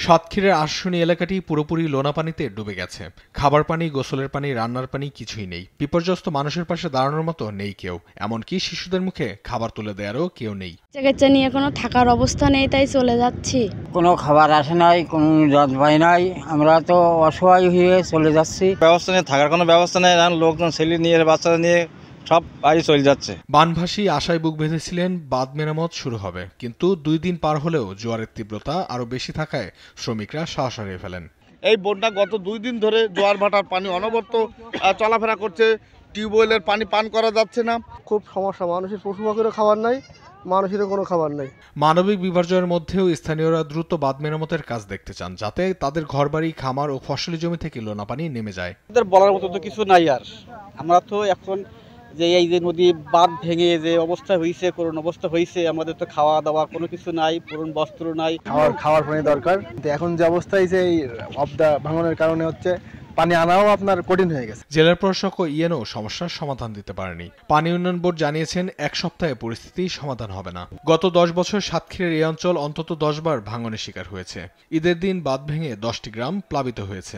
সাতক্ষীরার আশুনি এলাকাটি পুরোপুরি লোনা পানিতে ডুবে গেছে। খাবার পানি, গোসলের পানি, রান্নার পানি কিছুই নেই। বিপর্যস্ত মানুষের পাশে দাঁড়ানোর মতো নেই কেউ। এমনকি শিশুদের মুখে খাবার তুলে দেওয়ারও কেউ নেই। বাচ্চা নিয়ে কোনো থাকার অবস্থা নেই, তাই চলে যাচ্ছি। কোনো খাবার আসে নাই, কোনো জল পাই নাই, আমরা তো অসহায় হয়ে চলে যাচ্ছি। ব্যবস্থা নেই, থাকার কোনো ব্যবস্থা নেই। লোকজন ছেলে নিয়ে বাচ্চারা নিয়ে সব বাড়ি চলে যাচ্ছে। বানভাসী আশায় বুক বেঁধেছিলেন বাঁধ মেরামত শুরু হবে, কিন্তু 2 দিন পার হলেও জোয়ারের তীব্রতা আরো বেশি থাকায় শ্রমিকরা সাহস হারিয়ে ফেলেন। এই বন্যা গত 2 দিন ধরে জোয়ার ভাটার পানি অনবরত চলাফেরা করছে। টিউবওয়েলের পানি পান করা যাচ্ছে না। খুব সমস্যা, মানুষের পশু পাখিরও খাবার নাই, মানুষেরও কোনো খাবার নাই। মানবিক বিপর্যয়ের মধ্যেও স্থানীয়রা দ্রুত বাঁধ মেরামতের কাজ দেখতে চান, যাতে তাদের ঘরবাড়ি, খামার ও ফসলি জমি থেকে লোনা পানি নেমে যায়। বলার মতো তো কিছু নাই আর। আমরা তো এখন যে এই যে নদী বাঁধ ভেঙে যে অবস্থা হয়েছে, করুণ অবস্থা হয়েছে, আমাদের তো খাওয়া দাওয়া কোনো কিছু নাই, পুরন বস্ত্র নাই। খাওয়ার পানি দরকার। এখন যে অবস্থা হয়েছে এই অবদা ভাঙনের কারণে হচ্ছে পানি আনাও আপনার কঠিন হয়ে গেছে। জেলার প্রশাসক ও ইএনও সমস্যার সমাধান দিতে পারেনি। পানি উন্নয়ন বোর্ড জানিয়েছেন 1 সপ্তাহে পরিস্থিতি সমাধান হবে না। গত 10 বছর সাতক্ষীরার এই অঞ্চল অন্তত 10 বার ভাঙনের শিকার হয়েছে। ঈদের দিন বাঁধ ভেঙে 10টি গ্রাম প্লাবিত হয়েছে।